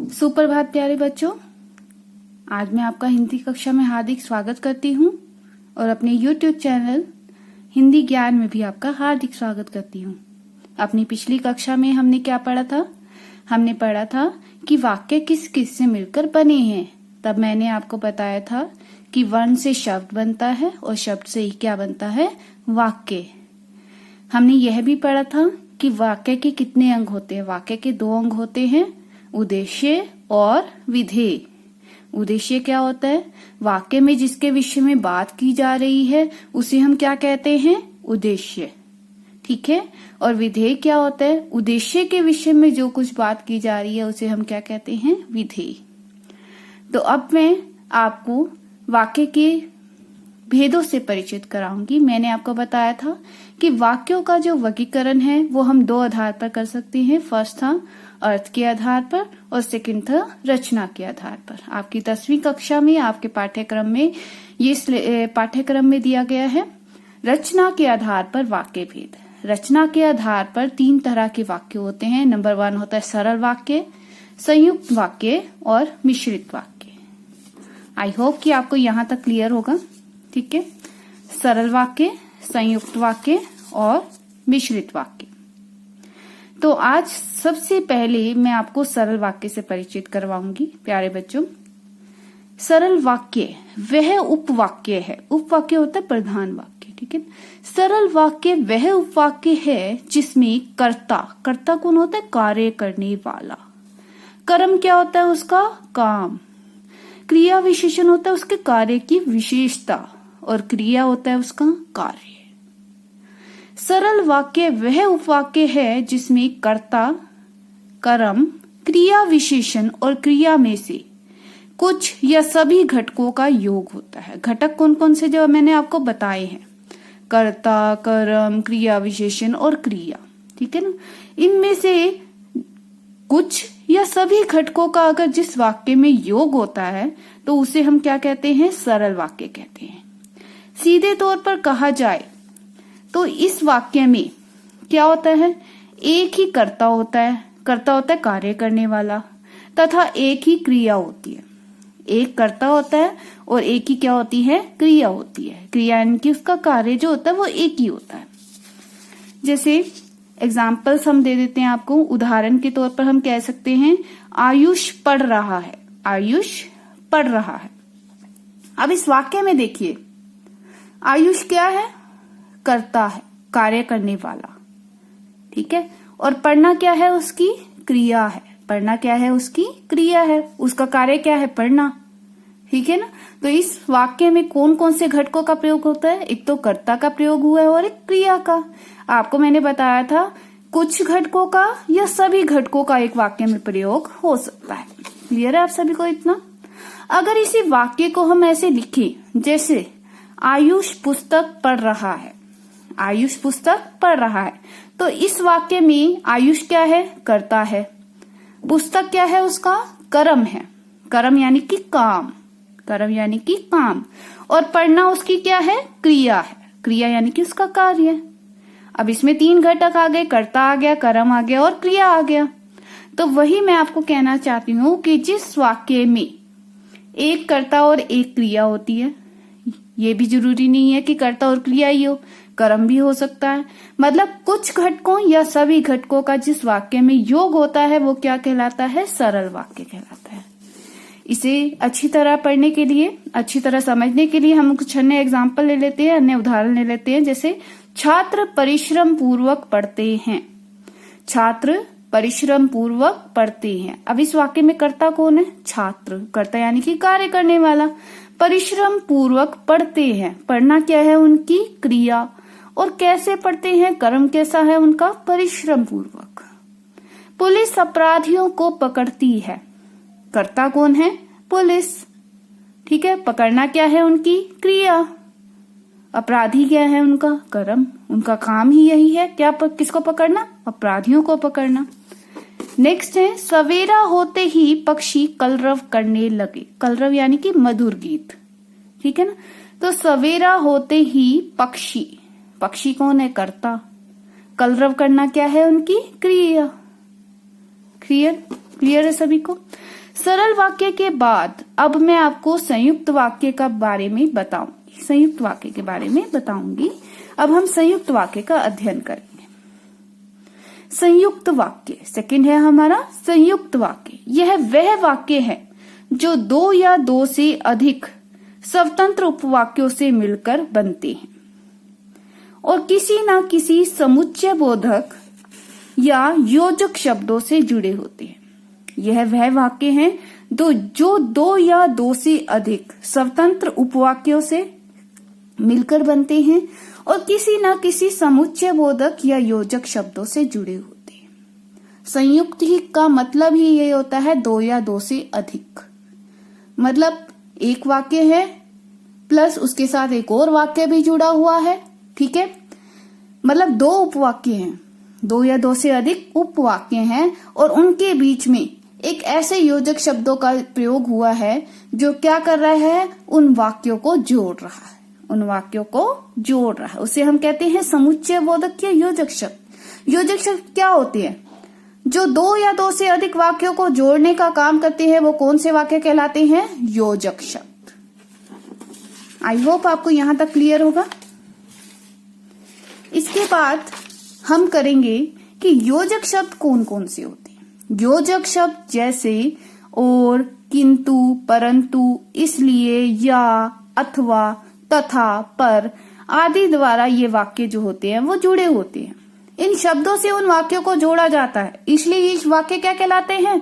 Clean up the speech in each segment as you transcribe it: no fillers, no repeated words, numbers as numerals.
सुप्रभात प्यारे बच्चों। आज मैं आपका हिंदी कक्षा में हार्दिक स्वागत करती हूँ और अपने YouTube चैनल हिंदी ज्ञान में भी आपका हार्दिक स्वागत करती हूँ। अपनी पिछली कक्षा में हमने क्या पढ़ा था? हमने पढ़ा था कि वाक्य किस किस से मिलकर बने हैं। तब मैंने आपको बताया था कि वर्ण से शब्द बनता है और शब्द से ही क्या बनता है? वाक्य। हमने यह भी पढ़ा था कि वाक्य के कितने अंग होते हैं। वाक्य के 2 अंग होते हैं, उद्देश्य और विधेय। उद्देश्य क्या होता है? वाक्य में जिसके विषय में बात की जा रही है उसे हम क्या कहते हैं? उद्देश्य। ठीक है। और विधेय क्या होता है? उद्देश्य के विषय में जो कुछ बात की जा रही है उसे हम क्या कहते हैं? विधेय। तो अब मैं आपको वाक्य के भेदों से परिचित कराऊंगी। मैंने आपको बताया था कि वाक्यों का जो वर्गीकरण है वो हम 2 आधार पर कर सकते हैं। फर्स्ट था अर्थ के आधार पर और सेकंड था रचना के आधार पर। आपकी 10वीं कक्षा में आपके पाठ्यक्रम में ये पाठ्यक्रम में दिया गया है रचना के आधार पर वाक्य भेद। रचना के आधार पर 3 तरह के वाक्य होते हैं। नंबर 1 होता है सरल वाक्य, संयुक्त वाक्य और मिश्रित वाक्य। आई होप कि आपको यहाँ तक क्लियर होगा। ठीक है। सरल वाक्य, संयुक्त वाक्य और मिश्रित वाक्य। तो आज सबसे पहले मैं आपको सरल वाक्य से परिचित करवाऊंगी। प्यारे बच्चों, सरल वाक्य वह उपवाक्य है। उपवाक्य होता है प्रधान वाक्य। ठीक है। सरल वाक्य वह उपवाक्य है जिसमें कर्ता कौन होता है? कार्य करने वाला। कर्म क्या होता है? उसका काम। क्रिया विशेषण होता है उसके कार्य की विशेषता और क्रिया होता है उसका कार्य। सरल वाक्य वह उपवाक्य है जिसमें कर्ता, कर्म, क्रिया विशेषण और क्रिया में से कुछ या सभी घटकों का योग होता है। घटक कौन कौन से जो मैंने आपको बताए हैं? कर्ता, कर्म, क्रिया विशेषण और क्रिया। ठीक है ना। इनमें से कुछ या सभी घटकों का अगर जिस वाक्य में योग होता है तो उसे हम क्या कहते हैं? सरल वाक्य कहते हैं। सीधे तौर पर कहा जाए तो इस वाक्य में क्या होता है? एक ही कर्ता होता है। कर्ता होता है कार्य करने वाला, तथा एक ही क्रिया होती है। एक कर्ता होता है और एक ही क्या होती है? क्रिया होती है। क्रिया यानी कि उसका कार्य जो होता है वो एक ही होता है। जैसे एग्जाम्पल्स हम दे देते हैं आपको। उदाहरण के तौर पर हम कह सकते हैं आयुष पढ़ रहा है। आयुष पढ़ रहा है। अब इस वाक्य में देखिए, आयुष क्या है? कर्ता है, कार्य करने वाला। ठीक है। और पढ़ना क्या है? उसकी क्रिया है। पढ़ना क्या है? उसकी क्रिया है। उसका कार्य क्या है? पढ़ना। ठीक है ना। तो इस वाक्य में कौन कौन से घटकों का प्रयोग होता है? एक तो कर्ता का प्रयोग हुआ है और एक क्रिया का। आपको मैंने बताया था कुछ घटकों का या सभी घटकों का एक वाक्य में प्रयोग हो सकता है। क्लियर है आप सभी को इतना? अगर इसी वाक्य को हम ऐसे लिखें जैसे आयुष पुस्तक पढ़ रहा है। आयुष पुस्तक पढ़ रहा है तो इस वाक्य में आयुष क्या है? कर्ता है। पुस्तक क्या है? उसका कर्म है। कर्म यानी कि काम। कर्म यानी कि काम। और पढ़ना उसकी क्या है? क्रिया है। क्रिया यानी कि उसका कार्य। अब इसमें 3 घटक आ गए, कर्ता आ गया, कर्म आ गया और क्रिया आ गया। तो वही मैं आपको कहना चाहती हूं कि जिस वाक्य में एक कर्ता और एक क्रिया होती है, ये भी जरूरी नहीं है कि कर्ता और क्रिया ही हो, कर्म भी हो सकता है। मतलब कुछ घटकों या सभी घटकों का जिस वाक्य में योग होता है वो क्या कहलाता है? सरल वाक्य कहलाता है। इसे अच्छी तरह पढ़ने के लिए, अच्छी तरह समझने के लिए हम कुछ अन्य एग्जाम्पल ले लेते हैं, अन्य उदाहरण ले लेते हैं। जैसे छात्र परिश्रम पूर्वक पढ़ते हैं। छात्र परिश्रम पूर्वक पढ़ते हैं। अब इस वाक्य में कर्ता कौन है? छात्र। कर्ता यानी कि कार्य करने वाला। परिश्रम पूर्वक पढ़ते हैं। पढ़ना क्या है? उनकी क्रिया। और कैसे पढ़ते हैं? कर्म कैसा है उनका? परिश्रम पूर्वक। पुलिस अपराधियों को पकड़ती है। कर्ता कौन है? पुलिस। ठीक है। पकड़ना क्या है? उनकी क्रिया। अपराधी क्या है? उनका कर्म। उनका काम ही यही है क्या? किसको पकड़ना? अपराधियों को पकड़ना। नेक्स्ट है सवेरा होते ही पक्षी कलरव करने लगे। कलरव यानी कि मधुर गीत। ठीक है ना। तो सवेरा होते ही पक्षी, पक्षी कौन है? कर्ता। कलरव करना क्या है? उनकी क्रिया। क्लियर है सभी को? सरल वाक्य के बाद अब मैं आपको संयुक्त वाक्य का बारे में बताऊंगी, संयुक्त वाक्य के बारे में बताऊंगी। अब हम संयुक्त वाक्य का अध्ययन करेंगे। संयुक्त वाक्य सेकंड है हमारा संयुक्त वाक्य। यह वह वाक्य है जो दो या दो से अधिक स्वतंत्र उपवाक्यों से मिलकर बनते हैं और किसी न किसी समुच्चय बोधक या योजक शब्दों से जुड़े होते हैं। यह वह वाक्य है जो दो या दो से अधिक स्वतंत्र उपवाक्यों से मिलकर बनते हैं और किसी न किसी समुच्चय बोधक या योजक शब्दों से जुड़े होते हैं। संयुक्त ही का मतलब ही ये होता है दो या दो से अधिक, मतलब एक वाक्य है प्लस उसके साथ एक और वाक्य भी जुड़ा हुआ है, ठीक है। मतलब दो उपवाक्य हैं, दो या दो से अधिक उपवाक्य हैं और उनके बीच में एक ऐसे योजक शब्दों का प्रयोग हुआ है जो क्या कर रहा है, उन वाक्यों को जोड़ रहा है, उन वाक्यों को जोड़ रहा है। उसे हम कहते हैं समुच्चय बोधक या योजक शब्द। योजक शब्द क्या होते हैं? जो दो या दो से अधिक वाक्यों को जोड़ने का काम करते हैं, वो कौन से वाक्य कहलाते हैं? योजक शब्द। आई होप आपको यहां तक क्लियर होगा। इसके बाद हम करेंगे कि योजक शब्द कौन कौन से होते हैं। योजक शब्द जैसे और, किंतु, परंतु, इसलिए, या, अथवा, तथा, पर आदि द्वारा ये वाक्य जो होते हैं वो जुड़े होते हैं। इन शब्दों से उन वाक्यों को जोड़ा जाता है, इसलिए ये वाक्य क्या कहलाते हैं?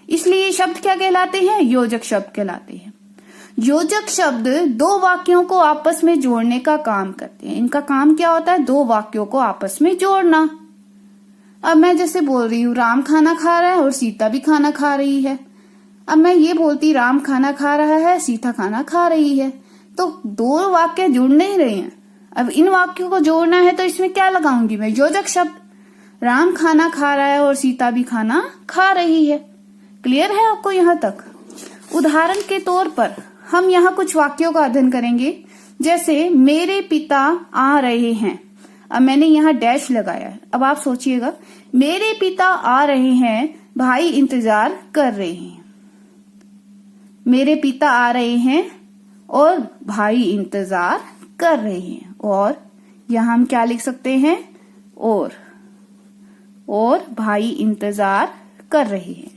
इसलिए ये शब्द क्या कहलाते हैं? योजक शब्द कहलाते हैं। योजक शब्द दो वाक्यों को आपस में जोड़ने का काम करते हैं। इनका काम क्या होता है? दो वाक्यों को आपस में जोड़ना। अब मैं जैसे बोल रही हूँ राम खाना खा रहा है और सीता भी खाना खा रही है। अब मैं ये बोलती राम खाना खा रहा है, सीता खाना खा रही है, तो दो वाक्य जुड़ नहीं रहे हैं। अब इन वाक्यों को जोड़ना है तो इसमें क्या लगाऊंगी मैं? योजक शब्द। राम खाना खा रहा है और सीता भी खाना खा रही है। क्लियर है आपको यहां तक? उदाहरण के तौर पर हम यहाँ कुछ वाक्यों का अध्ययन करेंगे, जैसे मेरे पिता आ रहे हैं। अब मैंने यहाँ डैश लगाया है। अब आप सोचिएगा, मेरे पिता आ रहे हैं, भाई इंतजार कर रहे हैं। मेरे पिता आ रहे हैं और भाई इंतजार कर रहे हैं। और यहां हम क्या लिख सकते हैं? और भाई इंतजार कर रहे हैं।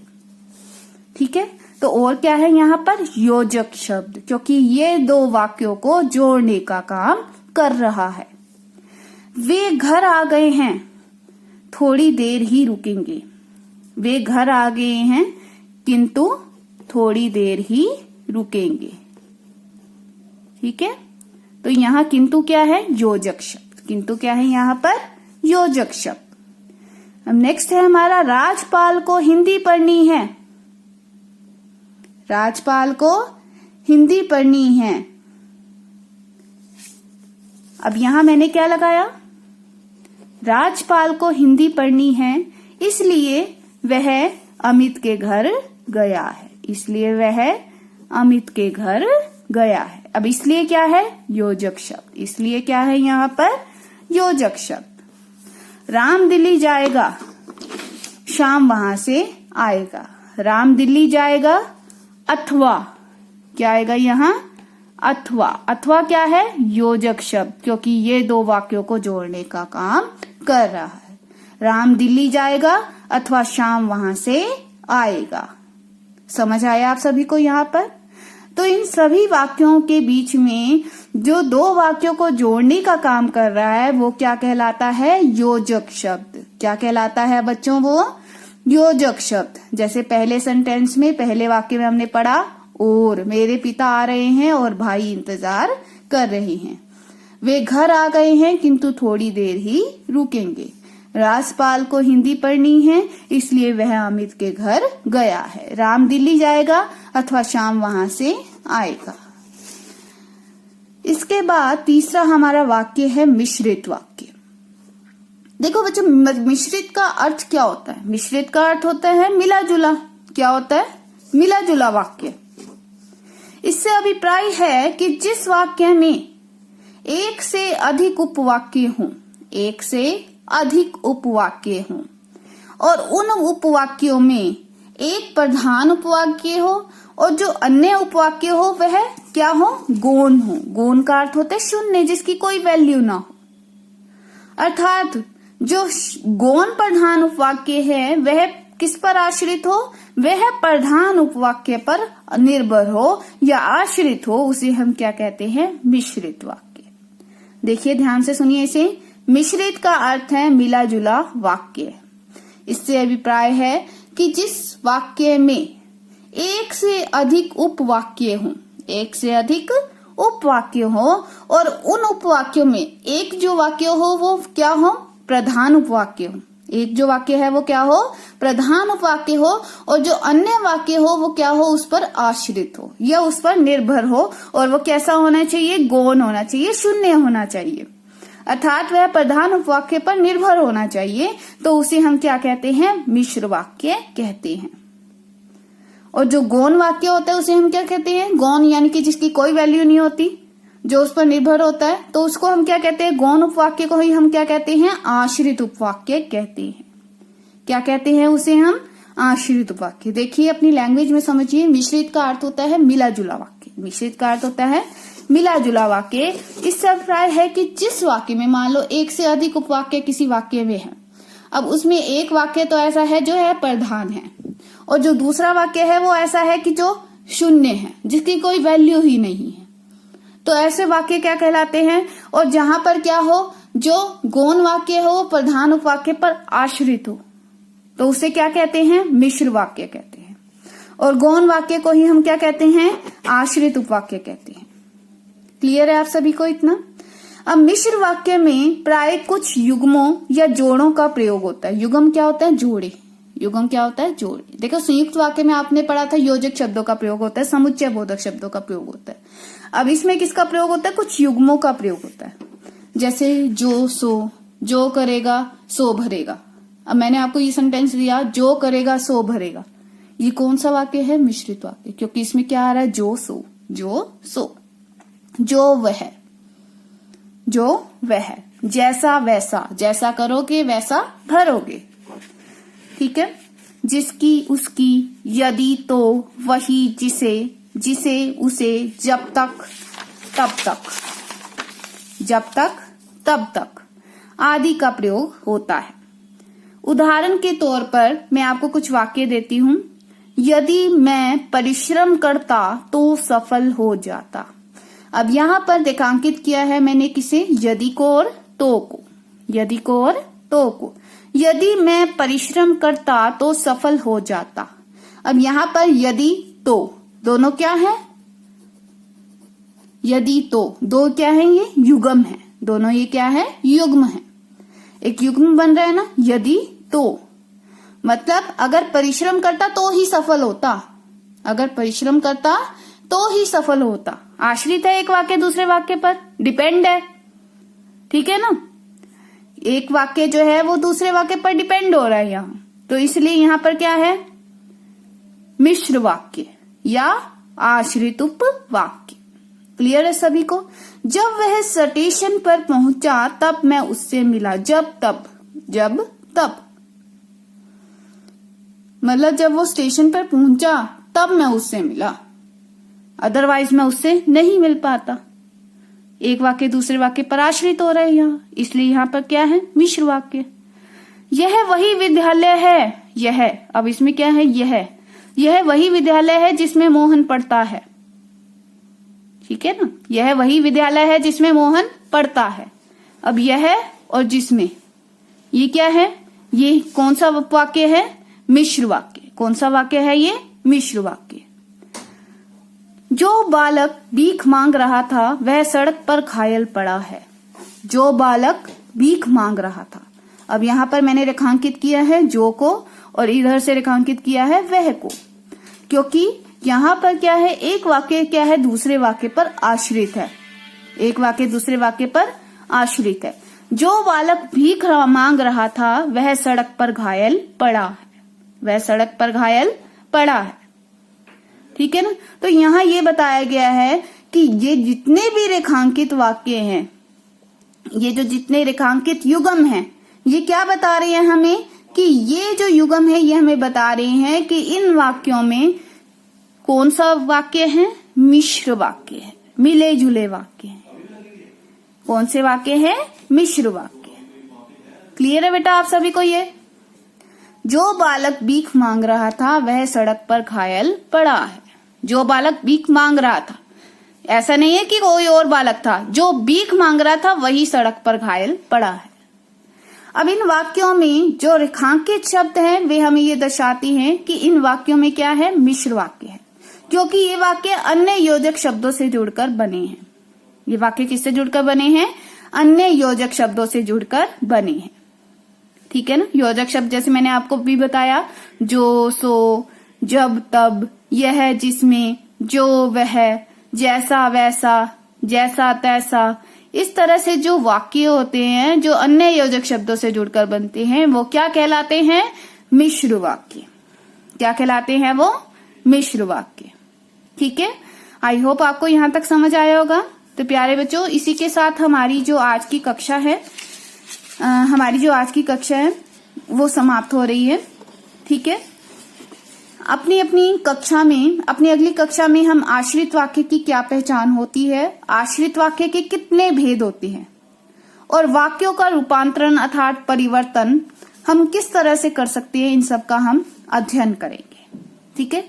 ठीक है, तो और क्या है यहाँ पर? योजक शब्द, क्योंकि ये दो वाक्यों को जोड़ने का काम कर रहा है। वे घर आ गए हैं, थोड़ी देर ही रुकेंगे। वे घर आ गए हैं किंतु थोड़ी देर ही रुकेंगे। ठीक है, तो यहाँ किंतु क्या है? योजक शब्द। किंतु क्या है यहाँ पर? योजक शब्द। अब नेक्स्ट है हमारा राजपाल को हिंदी पढ़नी है। राजपाल को हिंदी पढ़नी है। अब यहां मैंने क्या लगाया? राजपाल को हिंदी पढ़नी है, इसलिए वह अमित के घर गया है। इसलिए वह अमित के घर गया है। अब इसलिए क्या है? योजक शब्द। इसलिए क्या है यहाँ पर? योजक शब्द। राम दिल्ली जाएगा, शाम वहां से आएगा। राम दिल्ली जाएगा, अथवा क्या आएगा यहाँ? अथवा। अथवा क्या है? योजक शब्द, क्योंकि ये दो वाक्यों को जोड़ने का काम कर रहा है। राम दिल्ली जाएगा अथवा शाम वहां से आएगा। समझ आया आप सभी को यहाँ पर? तो इन सभी वाक्यों के बीच में जो दो वाक्यों को जोड़ने का काम कर रहा है वो क्या कहलाता है? योजक शब्द। क्या कहलाता है बच्चों? वो योजक शब्द। जैसे पहले सेंटेंस में, पहले वाक्य में हमने पढ़ा, और मेरे पिता आ रहे हैं और भाई इंतजार कर रहे हैं। वे घर आ गए हैं किंतु थोड़ी देर ही रुकेंगे। राजपाल को हिंदी पढ़नी है, इसलिए वह अमित के घर गया है। राम दिल्ली जाएगा अथवा शाम वहां से आएगा। इसके बाद तीसरा हमारा वाक्य है मिश्रित वाक्य। देखो बच्चों, मिश्रित का अर्थ क्या होता है? मिश्रित का अर्थ होता है मिला जुला। क्या होता है? मिला जुला वाक्य। इससे अभिप्राय है कि जिस वाक्य में एक से अधिक उपवाक्य हों, एक से अधिक उपवाक्य हों और उन उपवाक्यों में एक प्रधान उपवाक्य हो और जो अन्य उपवाक्य हो वह क्या हो, गौण हो। गौण का अर्थ होता है शून्य, जिसकी कोई वैल्यू ना हो। अर्थात जो गौण प्रधान उपवाक्य है वह किस पर आश्रित हो, वह प्रधान उपवाक्य पर निर्भर हो या आश्रित हो, उसे हम क्या कहते हैं, मिश्रित वाक्य। देखिए ध्यान से सुनिए इसे। मिश्रित का अर्थ है मिला जुला वाक्य। इससे अभिप्राय है कि जिस वाक्य में एक से अधिक उपवाक्य हो, एक से अधिक उपवाक्य हो और उन उपवाक्यों में एक जो वाक्य हो वो क्या हो, प्रधान उपवाक्य हो। एक जो वाक्य है वो क्या हो, प्रधान उपवाक्य हो और जो अन्य वाक्य हो वो क्या हो, उस पर आश्रित हो या उस पर निर्भर हो। और वो कैसा होना चाहिए, गौण होना चाहिए, शून्य होना चाहिए। अर्थात वह प्रधान उपवाक्य पर निर्भर होना चाहिए। तो उसे हम क्या कहते हैं, मिश्र वाक्य कहते हैं। और जो गौण वाक्य होता है उसे हम क्या कहते हैं, गौण यानी कि जिसकी कोई वैल्यू नहीं होती, जो उस पर निर्भर होता है, तो उसको हम क्या कहते हैं, गौण उपवाक्य को ही हम क्या कहते हैं, आश्रित उपवाक्य कहते हैं। क्या कहते हैं उसे हम, आश्रित उपवाक्य। देखिए अपनी लैंग्वेज में समझिए। मिश्रित का अर्थ होता है मिला जुला वाक्य। मिश्रित का अर्थ होता है मिला जुला वाक्य। इससे अभिप्राय है कि जिस वाक्य में मान लो एक से अधिक उपवाक्य किसी वाक्य में है, अब उसमें एक वाक्य तो ऐसा है जो है प्रधान है और जो दूसरा वाक्य है वो ऐसा है कि जो शून्य है, जिसकी कोई वैल्यू ही नहीं है। तो ऐसे वाक्य क्या कहलाते हैं। और जहां पर क्या हो, जो गौण वाक्य हो वो प्रधान उपवाक्य पर आश्रित हो, तो उसे क्या कहते हैं, मिश्र वाक्य कहते हैं। और गौण वाक्य को ही हम क्या कहते हैं, आश्रित उपवाक्य कहते हैं। क्लियर है आप सभी को इतना। अब मिश्र वाक्य में प्राय कुछ युग्मों या जोड़ों का प्रयोग होता है। युग्म क्या होता है, जोड़े। युग्म क्या होता है, जोड़े। देखो संयुक्त वाक्य में आपने पढ़ा था योजक शब्दों का प्रयोग होता है, समुच्चय बोधक शब्दों का प्रयोग होता है। अब इसमें किसका प्रयोग होता है, कुछ युग्मों का प्रयोग होता है। जैसे जो सो, जो करेगा सो भरेगा। अब मैंने आपको ये सेंटेंस दिया, जो करेगा सो भरेगा। ये कौन सा वाक्य है, मिश्रित वाक्य, क्योंकि इसमें क्या आ रहा है, जो सो, जो सो, जो वह, जो वह, जैसा वैसा, जैसा करोगे वैसा भरोगे। ठीक है। जिसकी उसकी, यदि तो, वही जिसे, जिसे उसे, जब तक तब तक, जब तक तब तक आदि का प्रयोग होता है। उदाहरण के तौर पर मैं आपको कुछ वाक्य देती हूं। यदि मैं परिश्रम करता तो सफल हो जाता। अब यहां पर रेखांकित किया है मैंने किसे, यदि को और तो को। यदि को और तो को। यदि मैं परिश्रम करता तो सफल हो जाता। अब यहां पर यदि तो दोनों क्या है, यदि तो दो क्या है, ये युग्म है। दोनों ये क्या है, युग्म है। एक युग्म बन रहा है ना, यदि तो, मतलब अगर परिश्रम करता तो ही सफल होता। अगर परिश्रम करता तो ही सफल होता। आश्रित है एक वाक्य दूसरे वाक्य पर, डिपेंड है। ठीक है ना। एक वाक्य जो है वो दूसरे वाक्य पर डिपेंड हो रहा है यहां, तो इसलिए यहां पर क्या है, मिश्र वाक्य या आश्रित उपवाक्य। क्लियर है सभी को। जब वह स्टेशन पर पहुंचा तब मैं उससे मिला। जब तब, जब तब, मतलब जब वो स्टेशन पर पहुंचा तब मैं उससे मिला, अदरवाइज मैं उससे नहीं मिल पाता। एक वाक्य दूसरे वाक्य पर आश्रित हो रहा है यहाँ, इसलिए यहाँ पर क्या है, मिश्र वाक्य। यह वही विद्यालय है, यह, अब इसमें क्या है, यह वही विद्यालय है जिसमें मोहन पढ़ता है। ठीक है ना। यह वही विद्यालय है जिसमें मोहन पढ़ता है। अब यह और जिसमें, ये क्या है, ये कौन सा वाक्य है, मिश्र वाक्य। कौन सा वाक्य है ये, मिश्र वाक्य। जो बालक भीख मांग रहा था वह सड़क पर घायल पड़ा है। जो बालक भीख मांग रहा था। अब यहां पर मैंने रेखांकित किया है जो को और इधर से रेखांकित किया है वह को, क्योंकि यहां पर क्या है, एक वाक्य क्या है दूसरे वाक्य पर आश्रित है। एक वाक्य दूसरे वाक्य पर आश्रित है। जो बालक भीख मांग रहा था वह सड़क पर घायल पड़ा है। वह सड़क पर घायल पड़ा है। ठीक है ना। तो यहां ये बताया गया है कि ये जितने भी रेखांकित वाक्य हैं, ये जो जितने रेखांकित युग्म हैं, ये क्या बता रहे हैं हमें कि ये जो युग्म है ये हमें बता रहे हैं कि इन वाक्यों में कौन सा वाक्य है, मिश्र वाक्य है, मिले जुले वाक्य है। कौन से वाक्य है, मिश्र वाक्य। क्लियर है बेटा आप सभी को ये? जो बालक भीख मांग रहा था वह सड़क पर घायल पड़ा है। जो बालक भीख मांग रहा था, ऐसा नहीं है कि कोई और बालक था, जो भीख मांग रहा था वही सड़क पर घायल पड़ा है। अब इन वाक्यों में जो रेखांकित शब्द हैं वे हमें ये दर्शाती हैं कि इन वाक्यों में क्या है, मिश्र वाक्य है, क्योंकि ये वाक्य अन्य योजक शब्दों से जुड़कर बने हैं। ये वाक्य किससे जुड़कर बने हैं, अन्य योजक शब्दों से जुड़कर बने हैं। ठीक है ना। योजक शब्द जैसे मैंने आपको भी बताया, जो, सो, जब, तब, यह, जिसमें, जो, वह, जैसा, वैसा, जैसा, तैसा, इस तरह से जो वाक्य होते हैं जो अन्य योजक शब्दों से जुड़कर बनते हैं वो क्या कहलाते हैं, मिश्र वाक्य। क्या कहलाते हैं वो, मिश्र वाक्य। ठीक है। आई होप आपको यहां तक समझ आया होगा। तो प्यारे बच्चों, इसी के साथ हमारी जो आज की कक्षा है वो समाप्त हो रही है। ठीक है। अपनी अगली कक्षा में हम आश्रित वाक्य की क्या पहचान होती है, आश्रित वाक्य के कितने भेद होते हैं और वाक्यों का रूपांतरण अर्थात परिवर्तन हम किस तरह से कर सकते हैं, इन सब का हम अध्ययन करेंगे। ठीक है।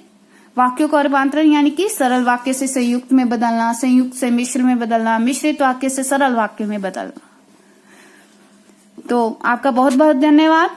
वाक्यों का रूपांतरण यानी कि सरल वाक्य से संयुक्त में बदलना, संयुक्त से मिश्र में बदलना, मिश्रित वाक्य से सरल वाक्य में बदलना। तो आपका बहुत बहुत धन्यवाद।